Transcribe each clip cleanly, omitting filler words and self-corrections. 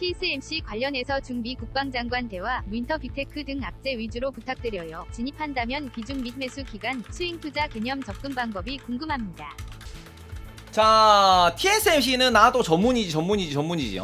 TSMC 관련해서 중미 국방장관 대화, 윈터 빅테크 등 악재 위주로 부탁드려요. 진입한다면 비중 및 매수 기간, 스윙 투자 개념 접근 방법이 궁금합니다. 자, TSMC는 나도 전문이지.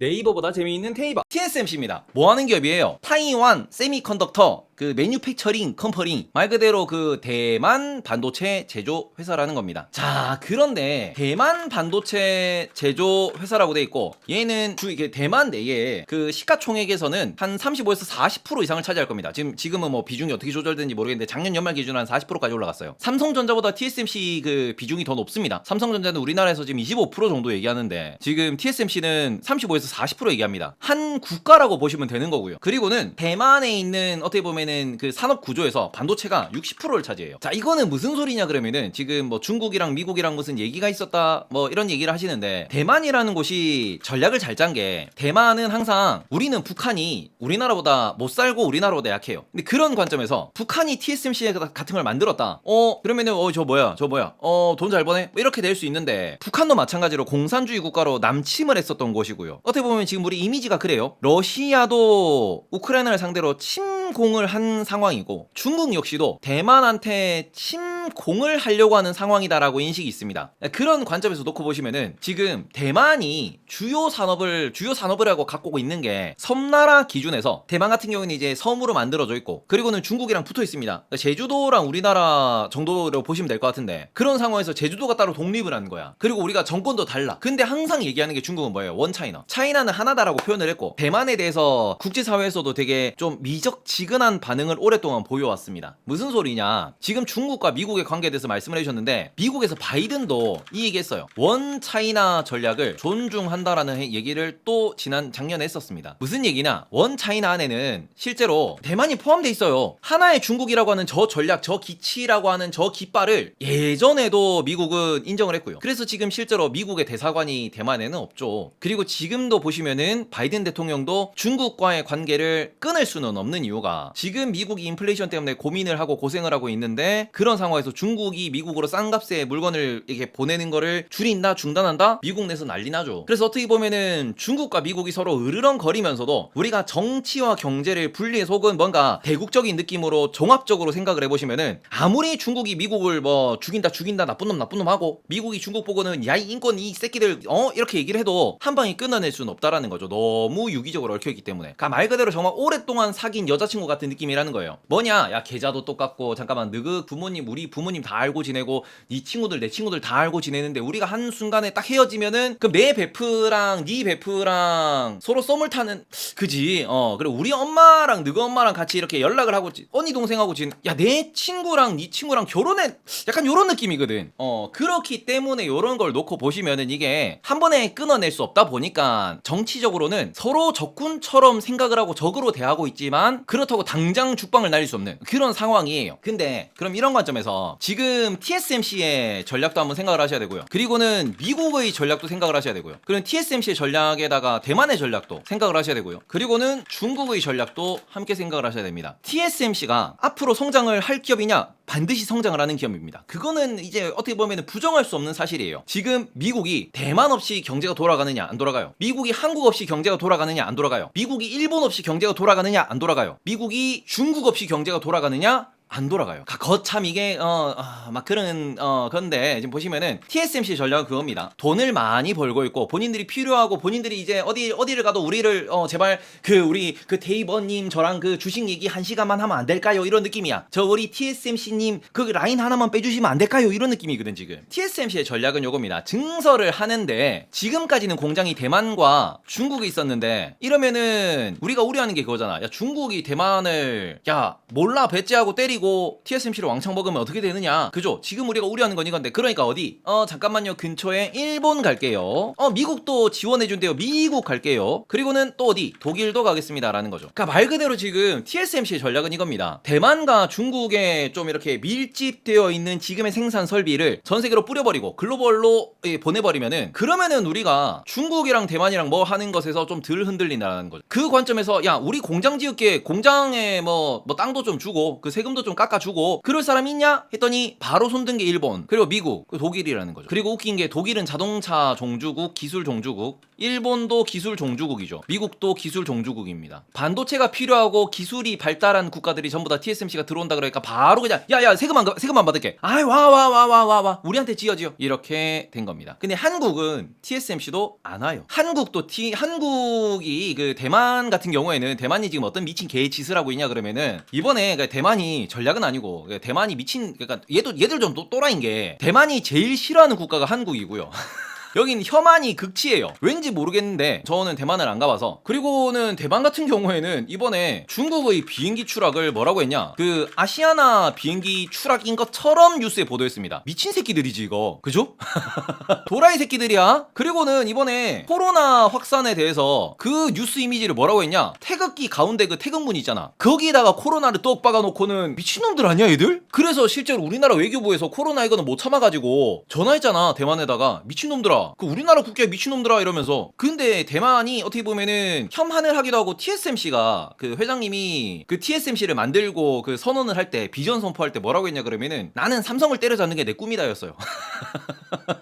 네이버보다 재미있는 테이버 TSMC입니다. 뭐하는 기업이에요? 타이완 세미컨덕터 그 매뉴팩처링 컴퍼니, 말 그대로 그 대만 반도체 제조 회사라는 겁니다. 자, 그런데 대만 반도체 제조 회사라고 돼 있고 얘는 이게 대만 내에 그 시가총액에서는 한 35에서 40% 이상을 차지할 겁니다. 지금은 뭐 비중이 어떻게 조절되는지 모르겠는데 작년 연말 기준 한 40%까지 올라갔어요. 삼성전자보다 TSMC 그 비중이 더 높습니다. 삼성전자는 우리나라에서 지금 25% 정도 얘기하는데 지금 TSMC는 35에서 40% 얘기합니다. 한 국가라고 보시면 되는 거고요. 그리고는 대만에 있는 어떻게 보면은 그 산업 구조에서 반도체가 60%를 차지해요. 자, 이거는 무슨 소리냐 그러면은 지금 뭐 중국이랑 미국이랑 무슨 얘기가 있었다 뭐 이런 얘기를 하시는데 대만이라는 곳이 전략을 잘 짠 게 대만은 항상 우리는 북한이 우리나라보다 못 살고 우리나라보다 약해요. 근데 그런 관점에서 북한이 TSMC 같은 걸 만들었다. 그러면은 저 뭐야 돈 잘 버네? 뭐 이렇게 될 수 있는데 북한도 마찬가지로 공산주의 국가로 남침을 했었던 곳이고요. 어떻게 보면 지금 우리 이미지가 그래요. 러시아도 우크라이나를 상대로 침공을 한 상황이고 중국 역시도 대만한테 침공을 하려고 하는 상황이다라고 인식이 있습니다. 그런 관점에서 놓고 보시면은 지금 대만이 주요 산업이라고 갖고 있는 게 섬나라 기준에서 대만 같은 경우는 이제 섬으로 만들어져 있고 그리고는 중국이랑 붙어 있습니다. 제주도랑 우리나라 정도로 보시면 될 것 같은데 그런 상황에서 제주도가 따로 독립을 하는 거야. 그리고 우리가 정권도 달라. 근데 항상 얘기하는 게 중국은 뭐예요? 원 차이나. 차이나는 하나다라고 표현을 했고 대만에 대해서 국제사회에서도 되게 좀 미적지근한 반응을 오랫동안 보여왔습니다. 무슨 소리냐? 지금 중국과 미국의 관계에 대해서 말씀을 해주셨는데 미국에서 바이든도 이 얘기했어요. 원 차이나 전략을 존중한다라는 얘기를 또 작년에 했었습니다. 무슨 얘기냐? 원 차이나 안에는 실제로 대만이 포함돼 있어요. 하나의 중국이라고 하는 저 전략, 저 기치라고 하는 저 깃발을 예전에도 미국은 인정을 했고요. 그래서 지금 실제로 미국의 대사관이 대만에는 없죠. 그리고 지금도 보시면은 바이든 대통령도 중국과의 관계를 끊을 수는 없는 이유가 지금 미국이 인플레이션 때문에 고민을 하고 고생을 하고 있는데 그런 상황에서 중국이 미국으로 싼 값에 물건을 이렇게 보내는 거를 줄인다 중단한다? 미국 내에서 난리 나죠. 그래서 어떻게 보면은 중국과 미국이 서로 으르렁거리면서도 우리가 정치와 경제를 분리해서 혹은 뭔가 대국적인 느낌으로 종합적으로 생각을 해보시면은 아무리 중국이 미국을 뭐 죽인다 나쁜 놈 하고 미국이 중국 보고는 야 이 인권 이 새끼들 이렇게 얘기를 해도 한 방에 끊어낼 수는 없다라는 거죠. 너무 유기적으로 얽혀있기 때문에. 그러니까 말 그대로 정말 오랫동안 사귄 여자친구 같은 느낌이라는 거예요. 뭐냐? 야 계좌도 똑같고 잠깐만 너그 부모님 우리 부모님 다 알고 지내고 네 친구들 내 친구들 다 알고 지내는데 우리가 한순간에 딱 헤어지면은 그럼 내 베프랑 네 베프랑 서로 썸을 타는 그지? 그리고 우리 엄마랑 너그 엄마랑 같이 이렇게 연락을 하고 언니 동생하고 야 내 친구랑 네 친구랑 결혼해 약간 요런 느낌이거든. 그렇기 때문에 요런 걸 놓고 보시면은 이게 한 번에 끊어낼 수 없다 보니까 정치적으로는 서로 적군처럼 생각을 하고 적으로 대하고 있지만 그렇다고 당장 죽방을 날릴 수 없는 그런 상황이에요. 근데 그럼 이런 관점에서 지금 TSMC의 전략도 한번 생각을 하셔야 되고요. 그리고는 미국의 전략도 생각을 하셔야 되고요. 그리고 TSMC의 전략에다가 대만의 전략도 생각을 하셔야 되고요. 그리고는 중국의 전략도 함께 생각을 하셔야 됩니다. TSMC가 앞으로 성장을 할 기업이냐? 반드시 성장을 하는 기업입니다. 그거는 이제 어떻게 보면 부정할 수 없는 사실이에요. 지금 미국이 대만 없이 경제가 돌아가느냐? 안 돌아가요. 미국이 한국 없이 경제가 돌아가느냐? 안 돌아가요. 미국이 일본 없이 경제가 돌아가느냐? 안 돌아가요. 미국이 중국 없이 경제가 돌아가느냐? 안 돌아가요. 거참 이게 막 그런 건데 지금 보시면은 TSMC 전략은 그겁니다. 돈을 많이 벌고 있고 본인들이 필요하고 본인들이 이제 어디를 가도 우리를 제발 우리 테이버님 저랑 그 주식 얘기 1시간만 하면 안 될까요? 이런 느낌이야. 저 우리 TSMC님 그 라인 하나만 빼주시면 안 될까요? 이런 느낌이거든 지금. TSMC의 전략은 요겁니다. 증설을 하는데 지금까지는 공장이 대만과 중국에 있었는데 이러면은 우리가 우려하는 게 그거잖아. 야 중국이 대만을 몰라 배째하고 때리고 TSMC를 왕창 먹으면 어떻게 되느냐. 그죠? 지금 우리가 우려하는 건 이건데 그러니까 어디? 잠깐만요. 근처에 일본 갈게요. 미국도 지원해준대요. 미국 갈게요. 그리고는 또 어디? 독일도 가겠습니다 라는 거죠. 그러니까 말 그대로 지금 TSMC의 전략은 이겁니다. 대만과 중국에 좀 이렇게 밀집되어 있는 지금의 생산 설비를 전 세계로 뿌려버리고 글로벌로 보내버리면은 그러면은 우리가 중국이랑 대만이랑 뭐 하는 것에서 좀 덜 흔들린다는 거죠. 그 관점에서 야 우리 공장 지을게 공장에 뭐 땅도 좀 주고 그 세금도 좀 좀 깎아주고 그럴 사람 있냐 했더니 바로 손든 게 일본, 그리고 미국, 그리고 독일이라는 거죠. 그리고 웃긴 게 독일은 자동차 종주국, 기술 종주국, 일본도 기술 종주국이죠. 미국도 기술 종주국입니다. 반도체가 필요하고 기술이 발달한 국가들이 전부 다 TSMC가 들어온다 그러니까 바로 그냥 야야 세금만 받을게. 아이 와 우리한테 지어지요. 이렇게 된 겁니다. 근데 한국은 TSMC도 안 와요. 한국이 그 대만 같은 경우에는 대만이 지금 어떤 미친 개짓을 하고 있냐 그러면은 이번에 그러니까 대만이 전략은 아니고 대만이 미친, 그러니까 얘들 좀 또라이인 게 대만이 제일 싫어하는 국가가 한국이고요. 여긴 혐한이 극치예요. 왠지 모르겠는데 저는 대만을 안 가봐서. 그리고는 대만 같은 경우에는 이번에 중국의 비행기 추락을 뭐라고 했냐, 그 아시아나 비행기 추락인 것처럼 뉴스에 보도했습니다. 미친 새끼들이지 이거, 그죠? 도라이 새끼들이야. 그리고는 이번에 코로나 확산에 대해서 그 뉴스 이미지를 뭐라고 했냐, 태극기 가운데 그 태극문 있잖아, 거기다가 코로나를 떡 박아놓고는 미친놈들 아니야 얘들? 그래서 실제로 우리나라 외교부에서 코로나 이거는 못 참아가지고 전화했잖아 대만에다가. 미친놈들아, 그 우리나라 국기야 미친놈들아 이러면서. 근데 대만이 어떻게 보면은 혐한을 하기도 하고, TSMC가 그 회장님이 그 TSMC를 만들고 그 선언을 할 때, 비전 선포할 때 뭐라고 했냐 그러면은 나는 삼성을 때려잡는 게 내 꿈이다 였어요.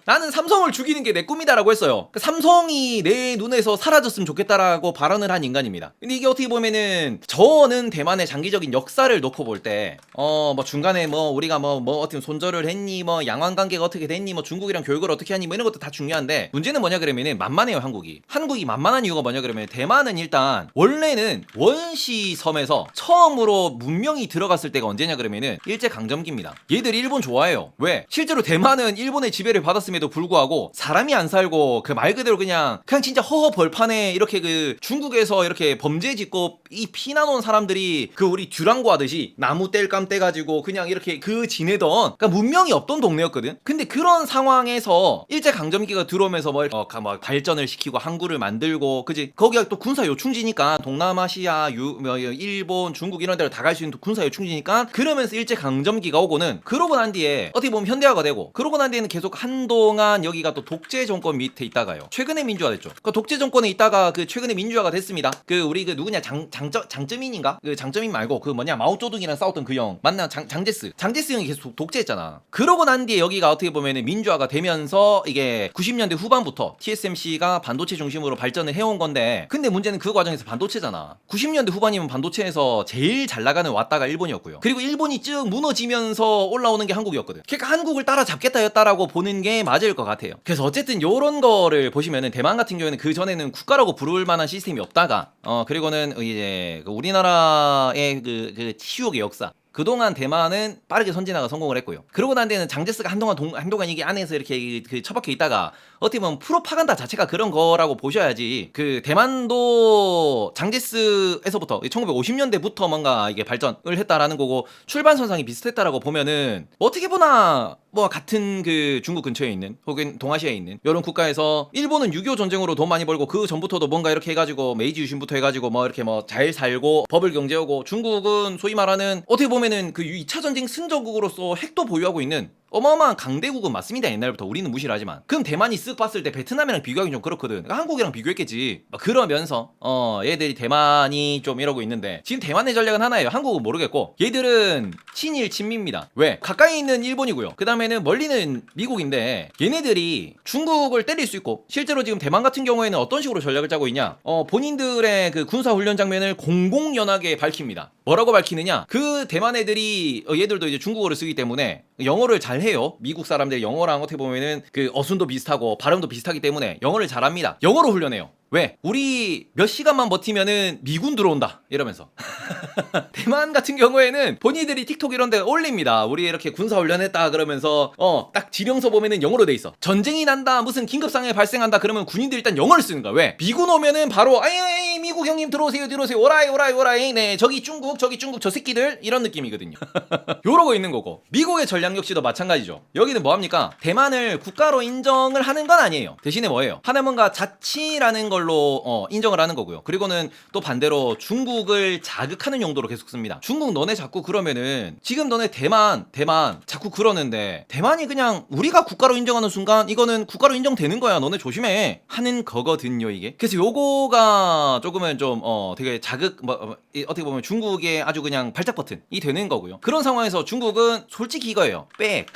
나는 삼성을 죽이는 게 내 꿈이다라고 했어요. 삼성이 내 눈에서 사라졌으면 좋겠다라고 발언을 한 인간입니다. 근데 이게 어떻게 보면은 저는 대만의 장기적인 역사를 놓고 볼 때 뭐 중간에 뭐 우리가 뭐 어떻게 손절을 했니, 뭐 양안 관계가 어떻게 됐니, 뭐 중국이랑 교육을 어떻게 하니, 뭐 이런 것도 다 중요한데, 문제는 뭐냐 그러면은 만만해요. 한국이 만만한 이유가 뭐냐 그러면, 대만은 일단 원래는 원시 섬에서 처음으로 문명이 들어갔을 때가 언제냐 그러면은 일제 강점기입니다. 얘들 일본 좋아해요. 왜? 실제로 대만은 일본의 지배를 받았음에도 불구하고 사람이 안 살고 그 말 그대로 그냥 진짜 허허 벌판에 이렇게 그 중국에서 이렇게 범죄 짓고 이 피난 온 사람들이 그 우리 듀랑고 하듯이 나무 뗄감 떼가지고 그냥 이렇게 그 지내던, 그러니까 문명이 없던 동네였거든. 근데 그런 상황에서 일제 강점기가 들어오면서 뭐 발전을 시키고 항구를 만들고, 그지? 거기가 또 군사 요충지니까 동남아시아, 일본, 중국 이런 데를 다 갈 수 있는 군사 요충지니까, 그러면서 일제 강점기가 오고는, 그러고 난 뒤에 어떻게 보면 현대화가 되고, 그러고 난 뒤에는 계속 한동안 여기가 또 독재 정권 밑에 있다가요, 최근에 민주화됐죠. 그 독재 정권에 있다가 그 최근에 민주화가 됐습니다. 그 우리 그 누구냐, 장쩌민인가? 그 장쩌민 말고 그 뭐냐, 마오쩌둥이랑 싸웠던 그 형 맞나? 장제스 형이 계속 독재했잖아. 그러고 난 뒤에 여기가 어떻게 보면은 민주화가 되면서 이게 90년대 후반부터 TSMC가 반도체 중심으로 발전을 해온 건데, 근데 문제는 그 과정에서 반도체잖아. 90년대 후반이면 반도체에서 제일 잘 나가는 왔다가 일본이었고요. 그리고 일본이 쭉 무너지면서 올라오는 게 한국이었거든. 그러니까 한국을 따라잡겠다였다라고 보는 게 맞을 것 같아요. 그래서 어쨌든 요런 거를 보시면은 대만 같은 경우에는 그 전에는 국가라고 부를 만한 시스템이 없다가 그리고는 이제 그 우리나라의 그 치욕의 역사, 그동안 대만은 빠르게 선진화가 성공을 했고요. 그러고 난 데는 장제스가 한동안 이게 안에서 이렇게 그 처박혀 있다가 어떻게 보면 프로파간다 자체가 그런 거라고 보셔야지. 그 대만도 장제스에서부터 1950년대부터 뭔가 이게 발전을 했다라는 거고, 출발선상이 비슷했다라고 보면은 어떻게 보나 뭐 같은 그 중국 근처에 있는 혹은 동아시아에 있는 이런 국가에서, 일본은 6.25 전쟁으로 돈 많이 벌고 그 전부터도 뭔가 이렇게 해가지고 메이지 유신부터 해가지고 뭐 이렇게 뭐 잘 살고 버블 경제하고, 중국은 소위 말하는 어떻게 보면은 그 2차 전쟁 승전국으로서 핵도 보유하고 있는 어마어마한 강대국은 맞습니다. 옛날부터 우리는 무시를 하지만. 그럼 대만이 쓱 봤을 때 베트남이랑 비교하기 좀 그렇거든. 그러니까 한국이랑 비교했겠지. 그러면서 얘들이 대만이 좀 이러고 있는데, 지금 대만의 전략은 하나예요. 한국은 모르겠고, 얘들은 친일 친미입니다. 왜? 가까이 있는 일본이고요, 그 다음에는 멀리는 미국인데, 얘네들이 중국을 때릴 수 있고, 실제로 지금 대만 같은 경우에는 어떤 식으로 전략을 짜고 있냐, 본인들의 그 군사훈련 장면을 공공연하게 밝힙니다. 뭐라고 밝히느냐, 그 대만 애들이 얘들도 이제 중국어를 쓰기 때문에 영어를 잘 해요. 미국 사람들 영어랑 어떻게 보면은 그 어순도 비슷하고 발음도 비슷하기 때문에 영어를 잘합니다. 영어로 훈련해요. 왜? 우리 몇 시간만 버티면은 미군 들어온다 이러면서. 대만 같은 경우에는 본인들이 틱톡 이런 데 올립니다. 우리 이렇게 군사훈련했다 그러면서 딱 지령서 보면은 영어로 돼 있어. 전쟁이 난다, 무슨 긴급상황이 발생한다 그러면 군인들이 일단 영어를 쓰는 거야. 왜? 미군 오면은 바로 아이 미국 형님 들어오세요 오라이 네 저기 중국 저 새끼들 이런 느낌이거든요. 요러고 있는 거고, 미국의 전략 역시도 마찬가지죠. 여기는 뭐합니까? 대만을 국가로 인정을 하는 건 아니에요. 대신에 뭐예요? 하나 뭔가 자치라는 걸 걸로 인정을 하는 거고요. 그리고는 또 반대로 중국을 자극하는 용도로 계속 씁니다. 중국 너네 자꾸 그러면은 지금 너네 대만 자꾸 그러는데 대만이 그냥 우리가 국가로 인정하는 순간 이거는 국가로 인정되는 거야. 너네 조심해 하는 거거든요, 이게. 그래서 요거가 조금은 좀 되게 자극 어떻게 보면 중국의 아주 그냥 발작 버튼이 되는 거고요. 그런 상황에서 중국은 솔직히 이거예요. 빽.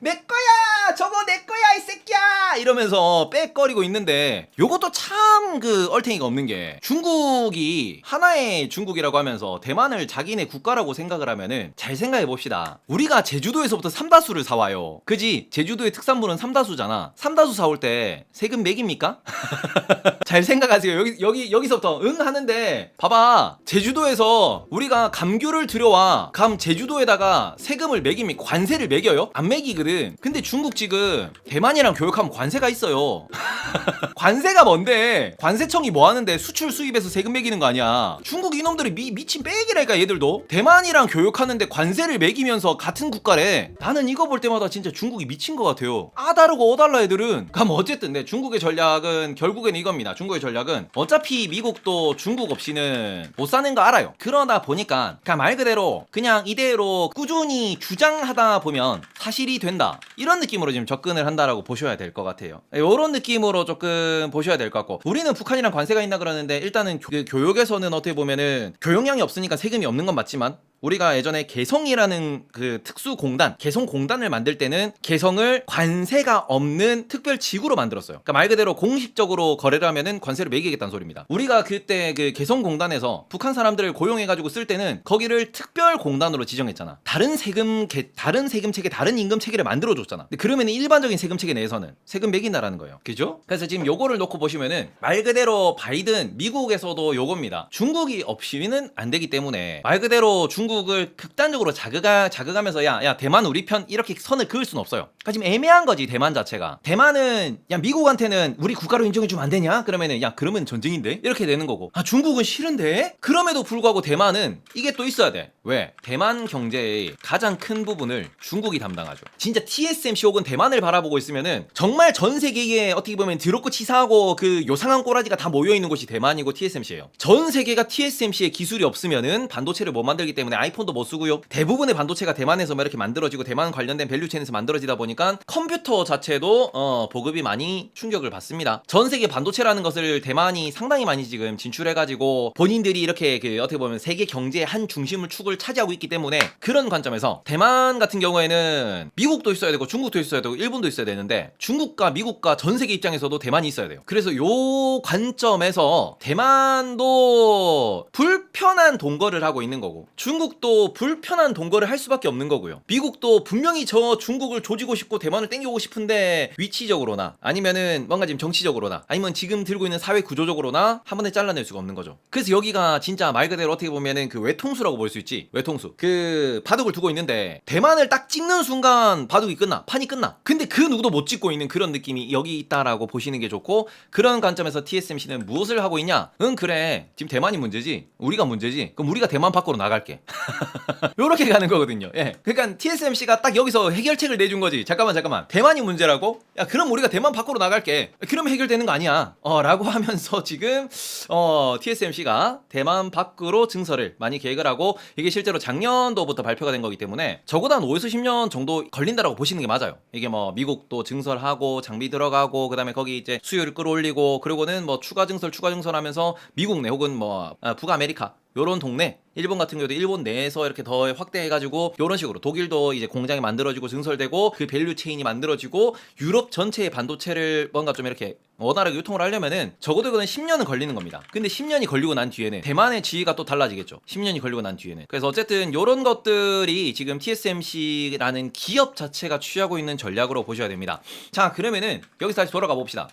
내 거야! 저거 내 거야, 이 새끼야! 이러면서 빽거리고 있는데 요것도 참 그 얼탱이가 없는 게 중국이 하나의 중국이라고 하면서 대만을 자기네 국가라고 생각을 하면은 잘 생각해 봅시다. 우리가 제주도에서부터 삼다수를 사와요. 그지? 제주도의 특산물은 삼다수잖아. 삼다수 사올 때 세금 매깁니까? 잘 생각하세요. 여기서부터 응 하는데 봐봐. 제주도에서 우리가 감귤을 들여와 제주도에다가 세금을 매깁니까? 관세를 매겨요? 안 매기거든. 근데 중국 지금 대만이랑 교역하면 관세가 있어요. 관세가 뭔데? 관세청이 뭐 하는데 수출 수입에서 세금 매기는 거 아니야. 중국 이놈들이 미친 빼기라니까 얘들도. 대만이랑 교역하는데 관세를 매기면서 같은 국가래. 나는 이거 볼 때마다 진짜 중국이 미친 것 같아요. 다르고 어달라 애들은. 그럼 어쨌든 중국의 전략은 결국에는 이겁니다. 중국의 전략은 어차피 미국도 중국 없이는 못 사는 거 알아요. 그러다 보니까 그냥 말 그대로 그냥 이대로 꾸준히 주장하다 보면 사실이 된다. 이런 느낌으로 지금 접근을 한다라고 보셔야 될 것 같아요. 이런 느낌으로 조금 보셔야 될 것 같고, 우리는 북한이랑 관세가 있나 그러는데 일단은 교역에서는 어떻게 보면은 교역량이 없으니까 세금이 없는 건 맞지만 우리가 예전에 개성이라는 그 특수공단, 개성공단을 만들 때는 개성을 관세가 없는 특별지구로 만들었어요. 그러니까 말 그대로 공식적으로 거래를 하면은 관세를 매기겠다는 소리입니다. 우리가 그때 그 개성공단에서 북한 사람들을 고용해가지고 쓸 때는 거기를 특별공단으로 지정했잖아. 다른 세금 체계, 다른 임금 체계를 만들어줬잖아. 근데 그러면 일반적인 세금 체계 내에서는 세금 매긴다라는 거예요. 그죠? 그래서 지금 요거를 놓고 보시면은 말 그대로 바이든, 미국에서도 요겁니다. 중국이 없이는 안 되기 때문에 말 그대로 중국을 극단적으로 자극하면서 야 대만 우리 편 이렇게 선을 그을 수는 없어요. 그러니까 지금 애매한 거지 대만 자체가. 대만은 야 미국한테는 우리 국가로 인정해주면 안 되냐? 그러면은 야 그러면 전쟁인데? 이렇게 되는 거고, 중국은 싫은데? 그럼에도 불구하고 대만은 이게 또 있어야 돼. 왜? 대만 경제의 가장 큰 부분을 중국이 담당하죠. 진짜 TSMC 혹은 대만을 바라보고 있으면은 정말 전 세계에 어떻게 보면 드럽고 치사하고 그 요상한 꼬라지가 다 모여있는 곳이 대만이고 TSMC예요. 전 세계가 TSMC의 기술이 없으면은 반도체를 못 만들기 때문에 아이폰도 못 쓰고요. 대부분의 반도체가 대만에서 이렇게 만들어지고 대만 관련된 밸류체인에서 만들어지다 보니까 컴퓨터 자체도 보급이 많이 충격을 받습니다. 전 세계 반도체라는 것을 대만이 상당히 많이 지금 진출해가지고 본인들이 이렇게 그 어떻게 보면 세계 경제의 한 중심을 축을 차지하고 있기 때문에 그런 관점에서 대만 같은 경우에는 미국도 있어야 되고 중국도 있어야 되고 일본도 있어야 되는데 중국과 미국과 전 세계 입장에서도 대만이 있어야 돼요. 그래서 요 관점에서 대만도 불편한 동거를 하고 있는 거고 중국도 불편한 동거를 할 수밖에 없는 거고요. 미국도 분명히 저 중국을 조지고 싶고 대만을 땡겨오고 싶은데 위치적으로나 아니면은 뭔가 지금 정치적으로나 아니면 지금 들고 있는 사회 구조적으로나 한 번에 잘라낼 수가 없는 거죠. 그래서 여기가 진짜 말 그대로 어떻게 보면은 그 외통수라고 볼 수 있지. 외통수. 그 바둑을 두고 있는데 대만을 딱 찍는 순간 바둑이 끝나. 판이 끝나. 근데 그 누구도 못 찍고 있는 그런 느낌이 여기 있다라고 보시는 게 좋고, 그런 관점에서 TSMC는 무엇을 하고 있냐? 그래. 지금 대만이 문제지. 우리가 문제지. 그럼 우리가 대만 밖으로 나갈게. 요렇게 가는 거거든요. 예. 그러니까 TSMC가 딱 여기서 해결책을 내준 거지. 잠깐만. 대만이 문제라고? 야, 그럼 우리가 대만 밖으로 나갈게. 그러면 해결되는 거 아니야. 라고 하면서 지금 TSMC가 대만 밖으로 증설을 많이 계획을 하고, 이게 실제로 작년도부터 발표가 된 거기 때문에 적어도 한 5에서 10년 정도 걸린다라고 보시는 게 맞아요. 이게 뭐 미국도 증설하고 장비 들어가고 그다음에 거기 이제 수요를 끌어올리고 그리고는 뭐 추가 증설하면서 미국 내 혹은 뭐 북아메리카 요런 동네, 일본 같은 경우도 일본 내에서 이렇게 더 확대해가지고 요런 식으로 독일도 이제 공장이 만들어지고 증설되고 그 밸류 체인이 만들어지고 유럽 전체의 반도체를 뭔가 좀 이렇게 원활하게 유통을 하려면은 적어도 이거는 10년은 걸리는 겁니다. 근데 10년이 걸리고 난 뒤에는 대만의 지위가 또 달라지겠죠. 10년이 걸리고 난 뒤에는. 그래서 어쨌든 요런 것들이 지금 TSMC라는 기업 자체가 취하고 있는 전략으로 보셔야 됩니다. 자, 그러면은 여기서 다시 돌아가 봅시다.